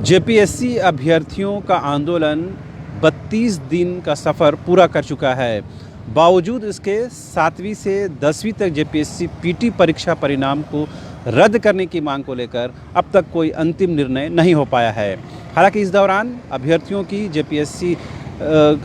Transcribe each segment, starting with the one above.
JPSC अभ्यर्थियों का आंदोलन 32 दिन का सफ़र पूरा कर चुका है। बावजूद इसके 7वीं से 10वीं तक जेपीएससी पीटी परीक्षा परिणाम को रद्द करने की मांग को लेकर अब तक कोई अंतिम निर्णय नहीं हो पाया है। हालांकि इस दौरान अभ्यर्थियों की जेपीएससी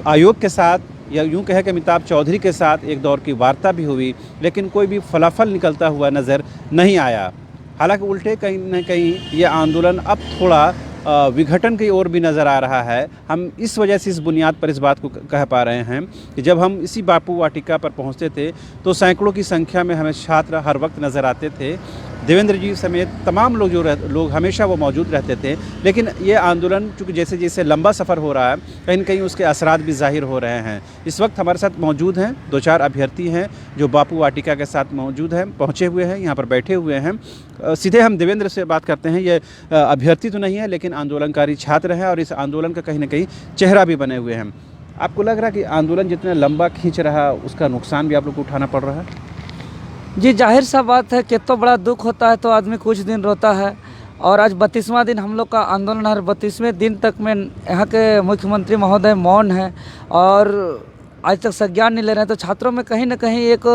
आयोग के साथ या यूँ कहें कि अमिताभ चौधरी के साथ एक दौर की वार्ता भी हुई, लेकिन कोई भी फलाफल निकलता हुआ नज़र नहीं आया। हालांकि उल्टे कहीं न कहीं ये आंदोलन अब थोड़ा विघटन की ओर भी नज़र आ रहा है। हम इस वजह से इस बुनियाद पर इस बात को कह पा रहे हैं कि जब हम इसी बापू वाटिका पर पहुंचते थे तो सैकड़ों की संख्या में हमें छात्र हर वक्त नज़र आते थे। देवेंद्र जी समेत तमाम लोग हमेशा वो मौजूद रहते थे। लेकिन ये आंदोलन चूँकि जैसे जैसे लंबा सफ़र हो रहा है, कहीं न कहीं उसके असरात भी ज़ाहिर हो रहे हैं। इस वक्त हमारे साथ मौजूद हैं 2-4 अभ्यर्थी हैं जो बापू वाटिका के साथ मौजूद हैं, पहुँचे हुए हैं, यहाँ पर बैठे हुए हैं। सीधे हम देवेंद्र से बात करते हैं। ये अभ्यर्थी तो नहीं है लेकिन आंदोलनकारी छात्र हैं और इस आंदोलन का कहीं न कहीं चेहरा भी बने हुए हैं। आपको लग रहा है कि आंदोलन जितना लंबा खींच रहा उसका नुकसान भी आप लोग को उठाना पड़ रहा है? जी, जाहिर सा बात है कि तो बड़ा दुख होता है तो आदमी कुछ दिन रोता है। और आज 32वां दिन हम लोग का आंदोलन है। 32वें दिन तक में यहाँ के मुख्यमंत्री महोदय मौन हैं और आज तक संज्ञान नहीं ले रहे हैं। तो छात्रों में कहीं ना कहीं एक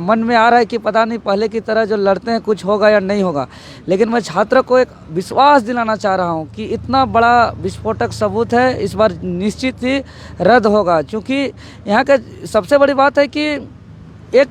मन में आ रहा है कि पता नहीं पहले की तरह जो लड़ते हैं कुछ होगा या नहीं होगा। लेकिन मैं छात्रों को एक विश्वास दिलाना चाह रहा हूँ कि इतना बड़ा विस्फोटक सबूत है, इस बार निश्चित ही रद्द होगा। क्योंकि यहाँ का सबसे बड़ी बात है कि एक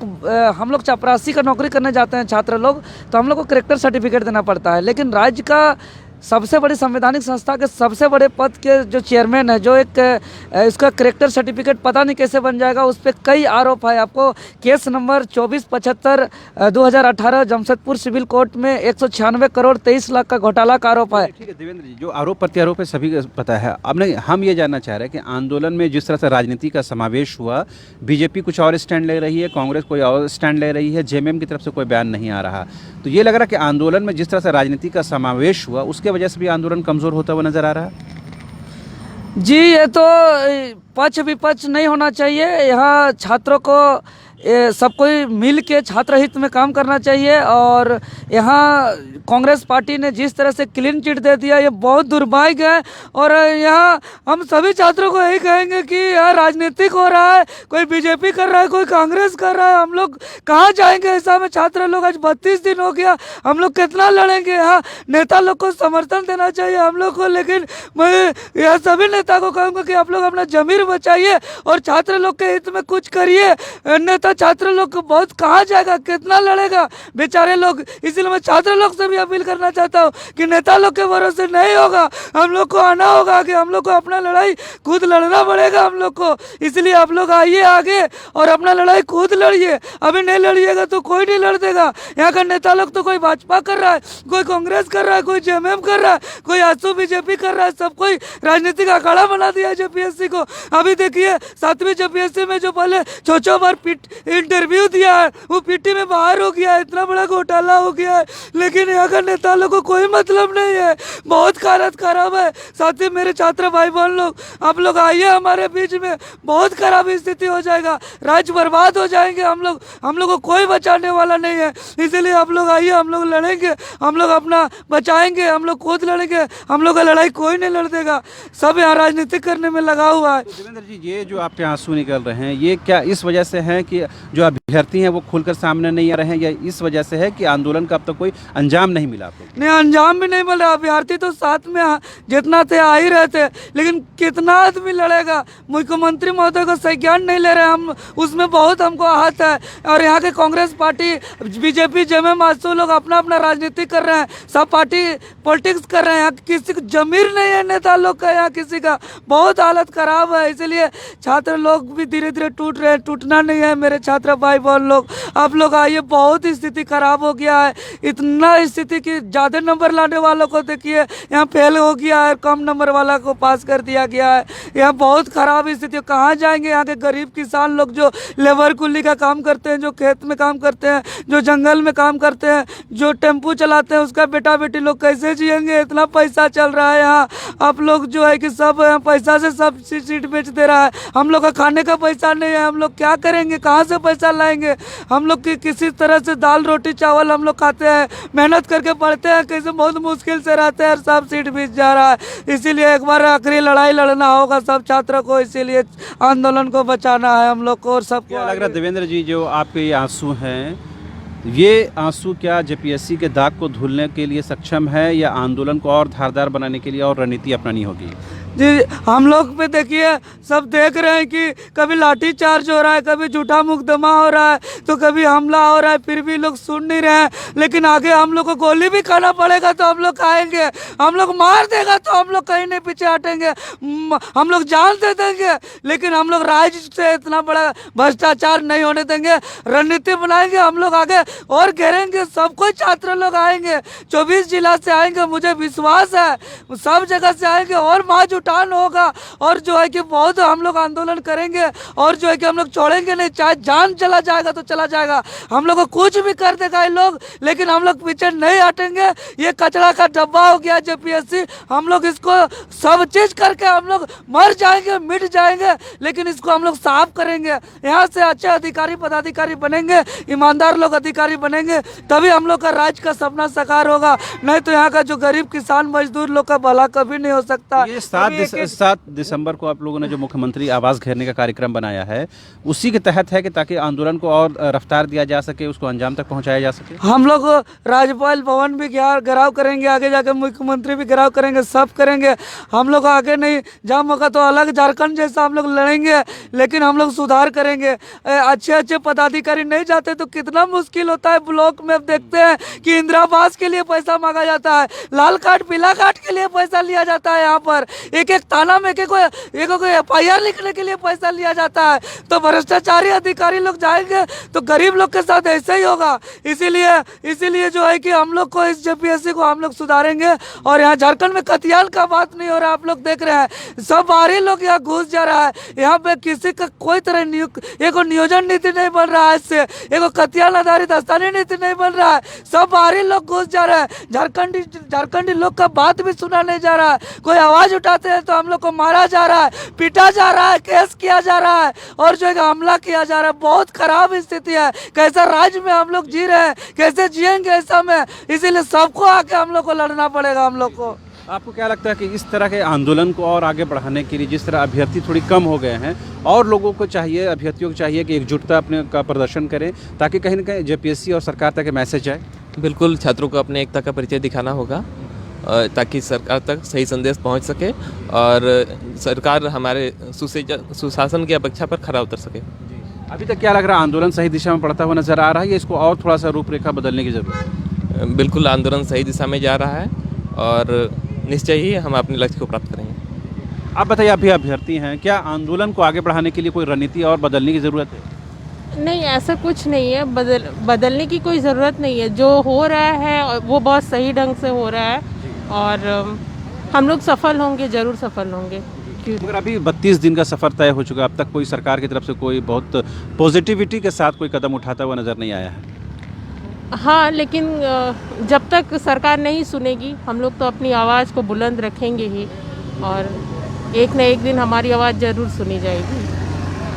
हम लोग चपरासी का नौकरी करने जाते हैं छात्र लोग, तो हम लोग को करेक्टर सर्टिफिकेट देना पड़ता है। लेकिन राज्य का सबसे बड़ी संवैधानिक संस्था के सबसे बड़े पद के जो चेयरमैन है, जो एक इसका करेक्टर सर्टिफिकेट पता नहीं कैसे बन जाएगा, उस पर कई आरोप है। आपको case number 2475/2018 Jamshedpur civil court में 196 करोड़ 23 लाख का घोटाला का आरोप है। ठीक है देवेंद्र जी, जो आरोप प्रत्यारोप है सभी को पता है। अब नहीं, हम ये जानना चाह रहे हैं कि आंदोलन में जिस तरह से राजनीति का समावेश हुआ, बीजेपी कुछ और स्टैंड ले रही है, कांग्रेस कोई और स्टैंड ले रही है, जेएमएम की तरफ से कोई बयान नहीं आ रहा, तो ये लग रहा है कि आंदोलन में जिस तरह से राजनीति का समावेश हुआ उसके वजह से भी आंदोलन कमज़ोर होता हुआ नज़र आ रहा है? जी, ये तो पक्ष विपक्ष नहीं होना चाहिए। यहाँ छात्रों को सब कोई मिल के छात्र हित में काम करना चाहिए। और यहाँ कांग्रेस पार्टी ने जिस तरह से क्लीन चिट दे दिया, ये बहुत दुर्भाग्य है। और यहाँ हम सभी छात्रों को यही कहेंगे कि यहाँ राजनीतिक हो रहा है, कोई बीजेपी कर रहा है, कोई कांग्रेस कर रहा है। हम लोग कहाँ जाएंगे? ऐसा में छात्र लोग आज 32 दिन हो गया, हम लोग कितना लड़ेंगे? यहाँ नेता लोग को समर्थन देना चाहिए हम लोग को। लेकिन मैं यहाँ सभी नेता को कहूँगा कि आप लोग अपना जमीर बचाइए और छात्र लोग के हित में कुछ करिए। नेता छात्र लोग को बहुत कहाँ जाएगा, कितना लड़ेगा बेचारे लोग। इसलिए मैं छात्र लोग से भी अपील करना चाहता हूँ कि नेता लोग के भरोसे नहीं होगा, हम लोग को आना होगा कि हम लोग को अपना लड़ाई खुद लड़ना पड़ेगा हम लोग को। इसलिए आप लोग आइए आगे और अपना लड़ाई खुद लड़िए। अभी नहीं लड़िएगा तो कोई नहीं लड़ देगा। यहाँ का नेता लोग तो कोई भाजपा कर रहा है, कोई कांग्रेस कर रहा है, कोई जेएमएम कर रहा है, कोई आसू बीजेपी कर रहा है। सब कोई राजनीतिक अखाड़ा बना दिया है जेपीएससी को। अभी देखिए 7वीं जेपीएससी में जो पहले 6 बार इंटरव्यू दिया है वो पीटी में बाहर हो गया है, इतना बड़ा घोटाला हो गया है। लेकिन यहाँ का नेता लोगों को कोई मतलब नहीं है, बहुत हालत खराब है। साथ ही मेरे छात्र भाई बहन लोग, आप लोग आइए हमारे बीच में, बहुत खराब स्थिति हो जाएगा, राज्य बर्बाद हो जाएंगे। हम लोग को कोई बचाने वाला नहीं है। इसीलिए आप लोग आइए, हम लोग लड़ेंगे, हम लोग अपना बचाएंगे, हम लोग खुद लड़ेंगे, हम लोग का लड़ाई कोई नहीं लड़ देगा। सब यहाँ राजनीति करने में लगा हुआ है। तो देवेंद्र जी, ये जो आपके आंसू निकल रहे हैं, ये क्या इस वजह से है कि जो अभ्यर्थी हैं वो खुलकर सामने नहीं आ रहे हैं, या इस वजह से है कि आंदोलन का अब तक कोई अंजाम नहीं मिला आपको? नहीं, अंजाम भी नहीं मिल रहा। अभ्यर्थी तो साथ में जितना थे आ ही रहे थे, लेकिन कितना आदमी लड़ेगा? मुख्यमंत्री महोदय को संज्ञान नहीं ले रहे हम, उसमें बहुत हमको आहत है। और यहाँ के कांग्रेस पार्टी, बीजेपी, जेएमएम, आसू लोग अपना अपना राजनीति कर रहे हैं, सब पार्टी पॉलिटिक्स कर रहे हैं। यहाँ किसी को जमीर नहीं है नेता लोग का, यहाँ किसी का बहुत हालत खराब है। इसलिए छात्र लोग भी धीरे धीरे टूट रहे हैं। टूटना नहीं है मेरे छात्र भाई बहन लोग, आप लोग आइए। बहुत स्थिति खराब हो गया है, इतना स्थिति कि ज़्यादा नंबर लाने वालों को देखिए यहाँ फेल हो गया है, कम नंबर वाला को पास कर दिया गया है। यहाँ बहुत खराब स्थिति, कहाँ जाएंगे? यहाँ के गरीब किसान लोग जो लेबर कुल्ली का काम करते हैं, जो खेत में काम करते हैं, जो जंगल में काम करते हैं, जो टेम्पू चलाते हैं, उसका बेटा बेटी लोग कैसे जिएंगे? इतना पैसा चल रहा है यहाँ। आप लोग जो है कि सब पैसा से सब सीट बेच दे रहा है। हम लोग का खाने का पैसा नहीं है, हम लोग क्या करेंगे? कहाँ से पैसा लाएंगे? हम लोग की किसी तरह से दाल रोटी चावल हम लोग खाते हैं, मेहनत करके पढ़ते हैं, कैसे बहुत मुश्किल से रहते हैं, सब सीट बीत जा रहा है। इसीलिए एक बार आखिरी लड़ाई लड़ना होगा सब छात्रों को, इसीलिए आंदोलन को बचाना है हम लोग को और सबको। क्या लग रहा है देवेंद्र जी, जो आपके ये आंसू हैं, ये आंसू क्या जेपीएससी के दाग को धुलने के लिए सक्षम है या आंदोलन को और धारदार बनाने के लिए और रणनीति अपनानी होगी? जी, हम लोग पे देखिए, सब देख रहे हैं कि कभी लाठी चार्ज हो रहा है, कभी झूठा मुकदमा हो रहा है, तो कभी हमला हो रहा है, फिर भी लोग सुन नहीं रहे हैं। लेकिन आगे हम लोग को गोली भी खाना पड़ेगा तो हम लोग खाएंगे, हम लोग मार देगा तो हम लोग कहीं नहीं पीछे हटेंगे, हम लोग जान दे देंगे, लेकिन हम लोग राज्य से इतना बड़ा भ्रष्टाचार नहीं होने देंगे। रणनीति बनाएंगे हम लोग, आगे और घेरेंगे, सब कोई छात्र लोग आएंगे, 24 जिला से आएंगे, मुझे विश्वास है सब जगह से आएंगे और मार्च उठान होगा। और जो है कि बहुत हम लोग आंदोलन करेंगे और जो है कि हम लोग छोड़ेंगे नहीं, चाहे जान चला जाएगा तो चला जाएगा, हम लोग को कुछ भी कर देगा ये लोग, लेकिन हम लोग पीछे नहीं हटेंगे। ये कचरा का डब्बा हो गया जेपीएससी, हम लोग इसको सब चीज करके हम लोग मर जाएंगे, मिट जाएंगे, लेकिन इसको हम लोग साफ करेंगे। यहाँ से अच्छे अधिकारी पदाधिकारी बनेंगे, ईमानदार लोग अधिकारी बनेंगे, तभी हम लोग का राज्य का सपना साकार होगा। नहीं तो यहाँ का जो गरीब किसान मजदूर लोग का भला कभी नहीं हो सकता। ये 7 दिसंबर को आप लोगों ने जो मुख्यमंत्री आवास घेरने का कार्यक्रम बनाया है, उसी के तहत है कि ताकि आंदोलन को और रफ्तार दिया जा सके, उसको अंजाम तक पहुंचाया जा सके। हम लोग राज्यपाल भवन भी घेराव करेंगे, आगे जाकर मुख्यमंत्री भी घेराव करेंगे, सब करेंगे। हम लोग आगे नहीं जहाँ मौका तो अलग झारखंड जैसा हम लोग लड़ेंगे, लेकिन हम लोग सुधार करेंगे। अच्छे अच्छे पदाधिकारी नहीं जाते तो कितना मुश्किल होता है। ब्लॉक में अब देखते हैं कि इंदिरा आवास के लिए पैसा मांगा जाता है, लाल कार्ड पीला कार्ड के लिए पैसा लिया जाता है, यहाँ पर एक एक थाना में एक FIR लिखने के लिए पैसा लिया जाता है। तो भ्रष्टाचारी अधिकारी लोग जाएंगे तो गरीब लोग के साथ ऐसे ही होगा। इसीलिए जो है कि हम लोग को इस जेपीएससी को हम लोग सुधारेंगे। और यहाँ झारखंड में कतियाल का बात नहीं हो रहा, आप लोग देख रहे हैं, सब बाहरी लोग यहाँ घुस जा रहा है। यहाँ पे किसी का कोई तरह एक नियोजन नीति नहीं बन रहा है, इससे एक कतियाल आधारित स्थानीय नीति नहीं बन रहा है, सब बाहरी लोग घुस जा रहे हैं। झारखंडी लोग का बात भी सुना नहीं जा रहा है। कोई आवाज उठाते हैं तो हम लोग को मारा जा रहा है, पीटा जा रहा है, केस किया जा रहा है और जो है हमला किया जा रहा है। बहुत खराब स्थिति है, कैसा राज्य में हम लोग जी रहे हैं, कैसे जिएंगे ऐसा में। इसीलिए सबको आके हम लोग को लड़ना पड़ेगा। हम लोग को आपको क्या लगता है कि इस तरह के आंदोलन को और आगे बढ़ाने के लिए, जिस तरह अभ्यर्थी थोड़ी कम हो गए हैं, और लोगों को चाहिए, अभ्यर्थियों को चाहिए कि एकजुटता अपने का प्रदर्शन करें, ताकि कहीं ना कहीं जेपीएससी और सरकार तक मैसेज जाए? बिल्कुल, छात्रों को अपने एकता का परिचय दिखाना होगा ताकि सरकार तक सही संदेश पहुंच सके और सरकार हमारे सुशासन की अपेक्षा पर खरा उतर सके। अभी तक क्या लग रहा है, आंदोलन सही दिशा में बढ़ता हुआ नजर आ रहा है या इसको और थोड़ा सा रूपरेखा बदलने की जरूरत है? बिल्कुल, आंदोलन सही दिशा में जा रहा है और निश्चय ही हम अपने लक्ष्य को प्राप्त करेंगे। आप बताइए, आप भी अभ्यर्थी हैं, क्या आंदोलन को आगे बढ़ाने के लिए कोई रणनीति और बदलने की ज़रूरत है? नहीं, ऐसा कुछ नहीं है, बदलने की कोई ज़रूरत नहीं है। जो हो रहा है वो बहुत सही ढंग से हो रहा है और हम लोग सफल होंगे, ज़रूर सफल होंगे। मगर अभी 32 दिन का सफ़र तय हो चुका है, अब तक कोई सरकार की तरफ से कोई बहुत पॉजिटिविटी के साथ कोई कदम उठाता हुआ नज़र नहीं आया है। हाँ, लेकिन जब तक सरकार नहीं सुनेगी हम लोग तो अपनी आवाज़ को बुलंद रखेंगे ही और एक न एक दिन हमारी आवाज़ ज़रूर सुनी जाएगी।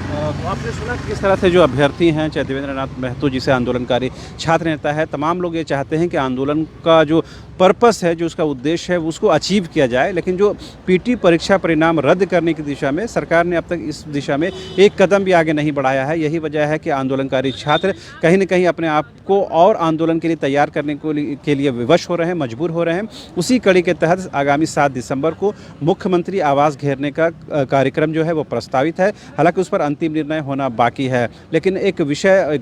तो आपने सुना कि किस तरह से जो अभ्यर्थी हैं, चाहे देवेंद्र नाथ महतो जिसे आंदोलनकारी छात्र नेता है, तमाम लोग ये चाहते हैं कि आंदोलन का जो पर्पस है, जो उसका उद्देश्य है, उसको अचीव किया जाए। लेकिन जो पीटी परीक्षा परिणाम रद्द करने की दिशा में सरकार ने अब तक इस दिशा में एक कदम भी आगे नहीं बढ़ाया है। यही वजह है कि आंदोलनकारी छात्र कहीं न कहीं अपने आप को और आंदोलन के लिए तैयार करने के लिए विवश हो रहे हैं, मजबूर हो रहे हैं। उसी कड़ी के तहत आगामी 7 दिसंबर को मुख्यमंत्री आवास घेरने का कार्यक्रम जो है वो प्रस्तावित है। हालांकि उस पर अंतिम निर्णय होना बाकी है, लेकिन एक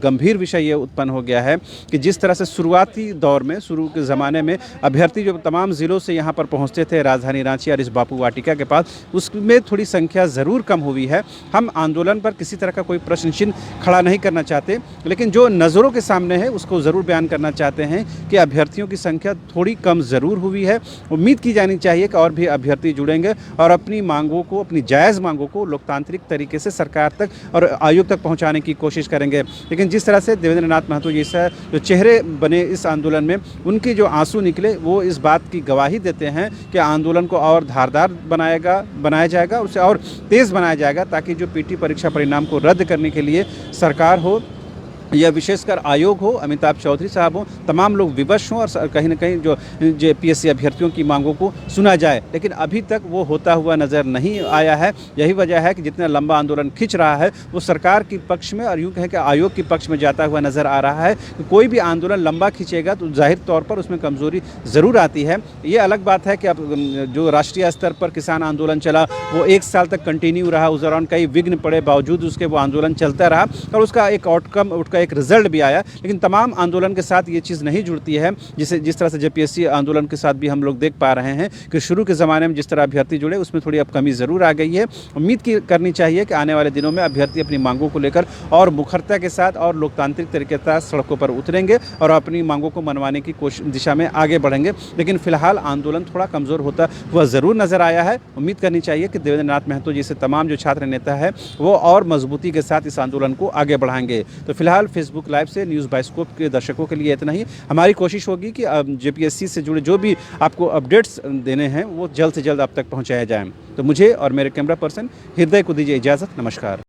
गंभीर विषय ये उत्पन्न हो गया है कि जिस तरह से शुरुआती दौर में, शुरू के ज़माने में अभ्यर्थी जो तमाम ज़िलों से यहाँ पर पहुँचते थे राजधानी रांची और इस बापू वाटिका के पास, उसमें थोड़ी संख्या ज़रूर कम हुई है। हम आंदोलन पर किसी तरह का कोई प्रश्न चिन्ह खड़ा नहीं करना चाहते, लेकिन जो नज़रों के सामने है उसको ज़रूर बयान करना चाहते हैं कि अभ्यर्थियों की संख्या थोड़ी कम ज़रूर हुई है। उम्मीद की जानी चाहिए कि और भी अभ्यर्थी जुड़ेंगे और अपनी मांगों को, अपनी जायज़ मांगों को लोकतांत्रिक तरीके से सरकार तक तक और आयोग तक पहुँचाने की कोशिश करेंगे। लेकिन जिस तरह से देवेंद्र नाथ महतो जैसा जो चेहरे बने इस आंदोलन में, उनके जो आंसू निकले वो इस बात की गवाही देते हैं कि आंदोलन को और धारदार बनाया जाएगा, उसे और तेज़ बनाया जाएगा, ताकि जो पीटी परीक्षा परिणाम को रद्द करने के लिए सरकार हो या विशेषकर आयोग हो, अमिताभ चौधरी साहब हो, तमाम लोग विवश हों और कहीं ना कहीं जो जेपीएससी अभ्यर्थियों की मांगों को सुना जाए। लेकिन अभी तक वो होता हुआ नज़र नहीं आया है। यही वजह है कि जितना लंबा आंदोलन खिंच रहा है वो सरकार के पक्ष में और यूँ कहें कि आयोग के पक्ष में जाता हुआ नज़र आ रहा है। कोई भी आंदोलन लंबा खिंचेगा तो जाहिर तौर पर उसमें कमज़ोरी ज़रूर आती है। ये अलग बात है कि अब जो राष्ट्रीय स्तर पर किसान आंदोलन चला वो 1 साल तक कंटिन्यू रहा, उस दौरान कई विघ्न पड़े, बावजूद उसके वो आंदोलन चलता रहा और उसका एक आउटकम, उसका एक रिजल्ट भी आया। लेकिन तमाम आंदोलन के साथ ये चीज़ नहीं जुड़ती है, जिस तरह से जेपीएससी आंदोलन के साथ भी हम लोग देख पा रहे हैं कि शुरू के ज़माने में जिस तरह अभ्यर्थी जुड़े उसमें थोड़ी अब कमी ज़रूर आ गई है। उम्मीद करनी चाहिए कि आने वाले दिनों में अभ्यर्थी अपनी मांगों को लेकर और मुखरता के साथ और लोकतांत्रिक तरीके से सड़कों पर उतरेंगे और अपनी मांगों को मनवाने की दिशा में आगे बढ़ेंगे। लेकिन फिलहाल आंदोलन थोड़ा कमज़ोर होता हुआ ज़रूर नज़र आया है। उम्मीद करनी चाहिए कि देवेंद्र नाथ महतो जैसे तमाम जो छात्र नेता है वो और मजबूती के साथ इस आंदोलन को आगे बढ़ाएंगे। तो फिलहाल फेसबुक लाइव से न्यूज़ बाइस्कोप के दर्शकों के लिए इतना ही। हमारी कोशिश होगी कि जेपीएससी से जुड़े जो भी आपको अपडेट्स देने हैं वो जल्द से जल्द आप तक पहुंचाए जाएं। तो मुझे और मेरे कैमरा पर्सन हृदय को दीजिए इजाज़त। नमस्कार।